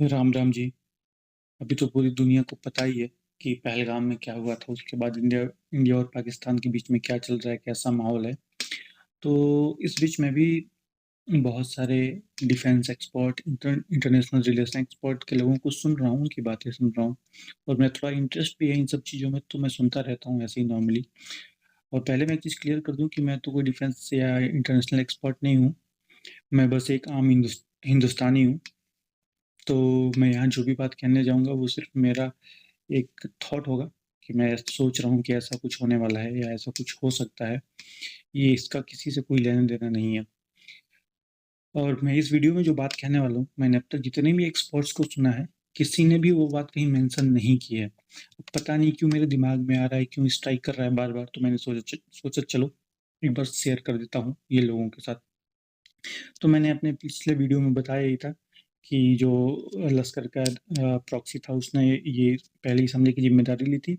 राम राम जी। अभी तो पूरी दुनिया को पता ही है कि पहलगाम में क्या हुआ था। उसके बाद इंडिया इंडिया और पाकिस्तान के बीच में क्या चल रहा है, कैसा माहौल है। तो इस बीच में भी बहुत सारे defence expert, international relation expert के लोगों को सुन रहा हूँ, उनकी बातें सुन रहा हूँ। और मैं थोड़ा इंटरेस्ट भी है इन सब चीज़ों में, तो मैं सुनता रहता हूँ ऐसे ही नॉर्मली। और पहले मैं एक चीज़ क्लियर कर दूँ कि मैं तो कोई डिफेंस या इंटरनेशनल एक्सपर्ट नहीं हूँ। मैं बस एक आम हिंदुस्तानी हूँ। तो मैं यहाँ जो भी बात कहने जाऊँगा वो सिर्फ मेरा एक थॉट होगा कि मैं सोच रहा हूँ कि ऐसा कुछ होने वाला है या ऐसा कुछ हो सकता है। ये इसका किसी से कोई लेना-देना नहीं है। और मैं इस वीडियो में जो बात कहने वाला हूँ, मैंने अब तक जितने भी एक्सपर्ट्स को सुना है, किसी ने भी वो बात कहीं मेंशन नहीं की है। अब पता नहीं क्यों मेरे दिमाग में आ रहा है, क्यों स्ट्राइक कर रहा है बार-बार, तो मैंने सोचा चलो एक बार शेयर कर देता हूँ ये लोगों के साथ। तो मैंने अपने पिछले वीडियो में बताया ही था कि जो लश्कर का प्रॉक्सी था, उसने ये पहले इस हमले की ज़िम्मेदारी ली थी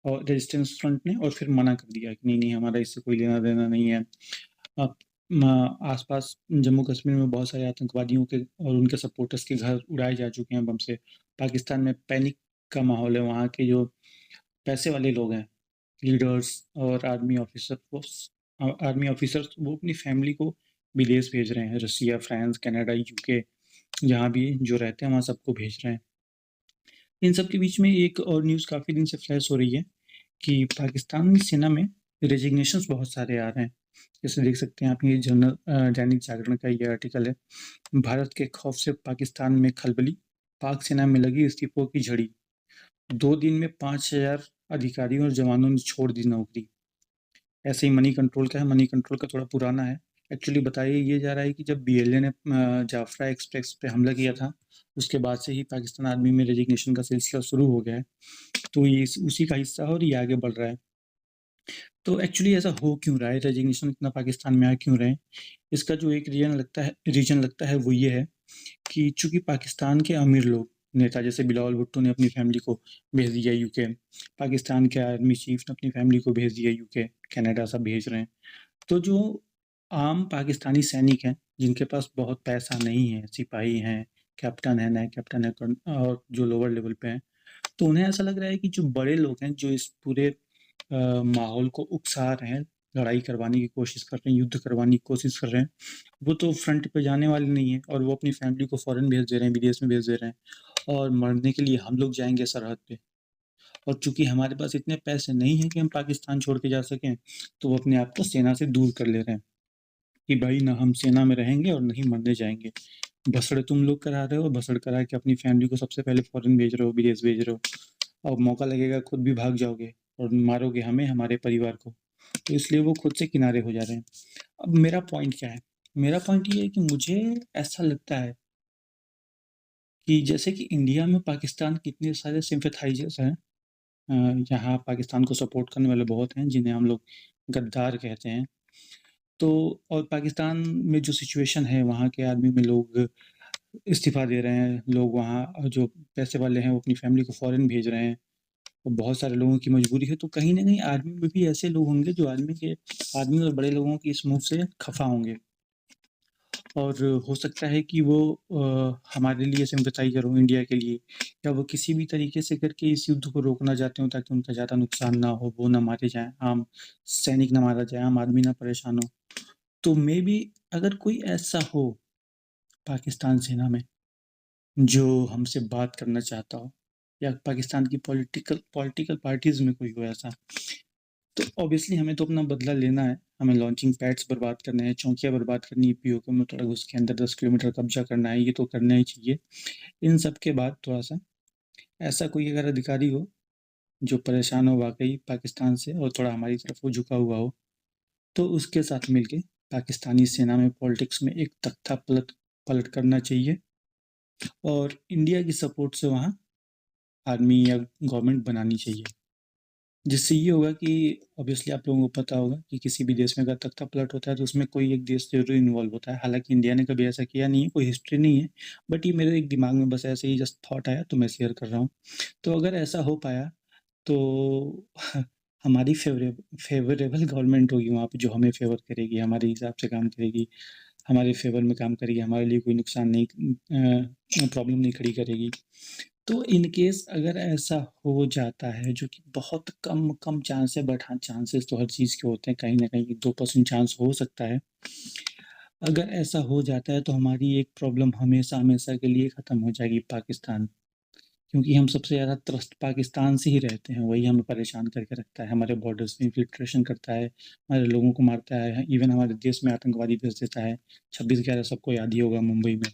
और रेजिस्टेंस फ्रंट ने, और फिर मना कर दिया कि नहीं हमारा इससे कोई लेना देना नहीं है। अब आसपास जम्मू कश्मीर में बहुत सारे आतंकवादियों के और उनके सपोर्टर्स के घर उड़ाए जा चुके हैं बम से। पाकिस्तान में पैनिक का माहौल है। वहाँ के जो पैसे वाले लोग हैं, लीडर्स और आर्मी ऑफिसर्स, वो अपनी फैमिली को विदेश भेज रहे हैं। रसिया, फ्रांस, कनाडा, यूके, जहाँ भी जो रहते हैं वहाँ सबको भेज रहे हैं। इन सब के बीच में एक और न्यूज़ काफ़ी दिन से फ्लैश हो रही है कि पाकिस्तान की सेना में रेजिग्नेशंस बहुत सारे आ रहे हैं। जैसे देख सकते हैं आप, ये दैनिक जागरण का ये आर्टिकल है। भारत के खौफ से पाकिस्तान में खलबली, पाक सेना में लगी इस्तीफों की झड़ी। 2 दिन में 5000 अधिकारियों और जवानों ने छोड़ दी नौकरी। ऐसे ही मनी कंट्रोल का है, मनी कंट्रोल का थोड़ा पुराना है। एक्चुअली बताया ये जा रहा है कि जब बीएलए ने जाफरा एक्सप्रेस पे हमला किया था, उसके बाद से ही पाकिस्तान आर्मी में रेजिग्नेशन का सिलसिला शुरू हो गया है। तो ये उसी का हिस्सा है और ये आगे बढ़ रहा है। तो एक्चुअली ऐसा हो क्यों रहा है, रेजिग्नेशन इतना पाकिस्तान में आ क्यों रहे हैं? इसका जो एक रीज़न लगता है वो ये है कि चूँकि पाकिस्तान के अमीर लोग, नेता जैसे बिलावल भुट्टो ने अपनी फैमिली को भेज दिया यूके, पाकिस्तान के आर्मी चीफ ने अपनी फैमिली को भेज दिया यूके, कनाडा, सब भेज रहे हैं। तो जो आम पाकिस्तानी सैनिक हैं, जिनके पास बहुत पैसा नहीं है, सिपाही हैं, कैप्टन है, नए कैप्टन है, और जो लोअर लेवल पे हैं, तो उन्हें ऐसा लग रहा है कि जो बड़े लोग हैं, जो इस पूरे माहौल को उकसा रहे हैं, लड़ाई करवाने की कोशिश कर रहे हैं, युद्ध करवाने की कोशिश कर रहे हैं, वो तो फ्रंट पे जाने वाले नहीं हैं और वो अपनी फैमिली को फ़ॉरेन भेज दे रहे हैं, विदेश में भेज दे रहे हैं, और मरने के लिए हम लोग जाएँगे सरहद पे। और चूँकि हमारे पास इतने पैसे नहीं हैं कि हम पाकिस्तान छोड़ के जा सकें, तो वो अपने आप को सेना से दूर कर ले रहे हैं कि भाई ना हम सेना में रहेंगे और ना ही मरने जाएँगे। भसड़ तुम लोग करा रहे हो, भसड़ करा के अपनी फैमिली को सबसे पहले फ़ॉरेन भेज रहे हो, विदेश भेज रहे हो, और मौका लगेगा खुद भी भाग जाओगे और मारोगे हमें, हमारे परिवार को। तो इसलिए वो खुद से किनारे हो जा रहे हैं। अब मेरा पॉइंट क्या है? मेरा पॉइंट ये है कि मुझे ऐसा लगता है कि जैसे कि इंडिया में पाकिस्तान के इतने सारे सिम्पैथाइज़र्स हैं, यहाँ पाकिस्तान को सपोर्ट करने वाले बहुत हैं, जिन्हें हम लोग गद्दार कहते हैं। तो और पाकिस्तान में जो सिचुएशन है, वहाँ के आर्मी में लोग इस्तीफ़ा दे रहे हैं, लोग वहाँ जो पैसे वाले हैं, वो अपनी फैमिली को फ़ॉरेन भेज रहे हैं, और बहुत सारे लोगों की मजबूरी है। तो कहीं न कहीं आर्मी में भी ऐसे लोग होंगे जो आर्मी और बड़े लोगों की इस मूव से खफ़ा होंगे। और हो सकता है कि वो हमारे लिए सिम्पैथाइज़र हों, इंडिया के लिए, या वो किसी भी तरीके से करके इस युद्ध को रोकना चाहते हों ताकि उनका ज़्यादा नुकसान ना हो, वो ना मारे जाएँ, आम सैनिक ना मारा जाए, आम आदमी ना परेशान हो। तो मेबी अगर कोई ऐसा हो पाकिस्तान सेना में, जो हमसे बात करना चाहता हो, या पाकिस्तान की पॉलिटिकल पॉलिटिकल पार्टीज़ में कोई हो ऐसा, तो ऑब्वियसली हमें तो अपना बदला लेना है। हमें लॉन्चिंग पैड्स बर्बाद करने हैं, चौकियाँ बर्बाद करनी है, पीओके में थोड़ा घुस के अंदर 10 किलोमीटर कब्ज़ा करना है, ये तो करना ही चाहिए। इन सब के बाद थोड़ा-सा ऐसा कोई अगर अधिकारी हो, जो परेशान हो वाक़ई पाकिस्तान से और थोड़ा हमारी तरफ वो झुका हुआ हो, तो उसके साथ मिलके पाकिस्तानी सेना में पॉलिटिक्स में एक तख्ता पलट पलट करना चाहिए, और इंडिया की सपोर्ट से वहाँ आर्मी या गवर्नमेंट बनानी चाहिए। जिससे ये होगा कि ऑब्वियसली आप लोगों को पता होगा कि किसी भी देश में अगर तख्ता-पलट होता है तो उसमें कोई एक देश ज़रूर इन्वॉल्व होता है। हालाँकि इंडिया ने कभी ऐसा किया नहीं है, कोई हिस्ट्री नहीं है, बट ये मेरे एक दिमाग में बस ऐसे ही जस्ट थॉट आया तो मैं शेयर कर रहा हूँ। तो अगर ऐसा हो पाया तो हमारी फ़ेवरेबल गवर्नमेंट होगी वहाँ पे, जो हमें फ़ेवर करेगी, हमारे हिसाब से काम करेगी, हमारे फ़ेवर में काम करेगी, हमारे लिए कोई नुकसान नहीं प्रॉब्लम नहीं खड़ी करेगी। तो इन केस अगर ऐसा हो जाता है जो कि बहुत कम चांस है, बट हाँ, चांसेस तो हर चीज़ के होते हैं, कहीं न कहीं 2% चांस हो सकता है। अगर ऐसा हो जाता है तो हमारी एक प्रॉब्लम हमेशा-हमेशा के लिए ख़त्म हो जाएगी पाकिस्तान। क्योंकि हम सबसे ज़्यादा त्रस्त पाकिस्तान से ही रहते हैं, वही हमें परेशान करके रखता है, हमारे बॉर्डर्स में इन्फिल्ट्रेशन करता है, हमारे लोगों को मारता है, इवन हमारे देश में आतंकवादी भेज देता है। 26/11 सबको याद ही होगा मुंबई में।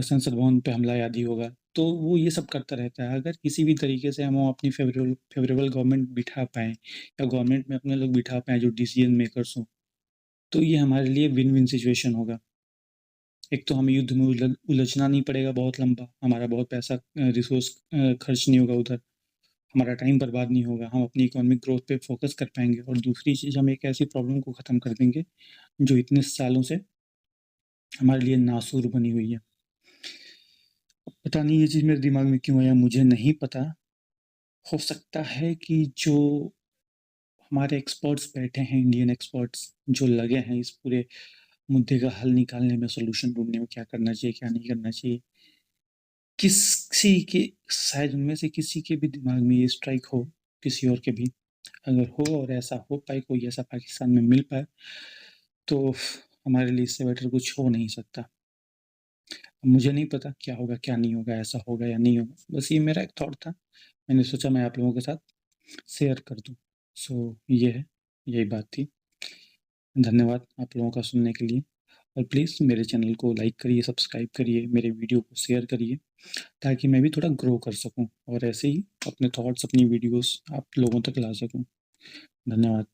संसद भवन पे हमला याद ही होगा। तो वो ये सब करता रहता है। अगर किसी भी तरीके से हम अपनी फ़ेवरेबल गवर्नमेंट बिठा पाएँ या गवर्नमेंट में अपने लोग बिठा पाएँ जो डिसीज़न मेकर्स हों, तो ये हमारे लिए विन-विन सिचुएशन होगा। एक तो हमें युद्ध में उलझना नहीं पड़ेगा बहुत लंबा, हमारा बहुत पैसा रिसोर्स खर्च नहीं होगा उधर, हमारा टाइम बर्बाद नहीं होगा, हम अपनी इकोनॉमिक ग्रोथ पे फ़ोकस कर पाएँगे और दूसरी चीज़ हम एक ऐसी प्रॉब्लम को ख़त्म कर देंगे, जो इतने सालों से हमारे लिए नासूर बनी हुई है। पता नहीं ये चीज़ मेरे दिमाग में क्यों आया मुझे नहीं पता। हो सकता है कि जो हमारे एक्सपर्ट्स बैठे हैं, इंडियन एक्सपर्ट्स जो लगे हैं इस पूरे मुद्दे का हल निकालने में, सॉल्यूशन ढूँढने में, क्या करना चाहिए, क्या नहीं करना चाहिए। किसी के शायद उनमें से किसी के भी दिमाग में ये स्ट्राइक हो, किसी और के भी, अगर हो और ऐसा हो पाए, कोई ऐसा पाकिस्तान में मिल पाए, तो हमारे लिए इससे बेटर कुछ हो नहीं सकता। मुझे नहीं पता क्या होगा, क्या नहीं होगा, ऐसा होगा या नहीं होगा। बस ये मेरा एक थॉट था। मैंने सोचा मैं आप लोगों के साथ शेयर कर दूँ। सो ये है, यही बात थी। धन्यवाद आप लोगों का सुनने के लिए और प्लीज़ मेरे चैनल को लाइक करिए, सब्सक्राइब करिए, मेरे वीडियो को शेयर करिए, ताकि मैं भी थोड़ा ग्रो कर सकूँ और ऐसे ही अपने थॉट्स, अपनी वीडियोज़ आप लोगों तक ला सकूँ। धन्यवाद।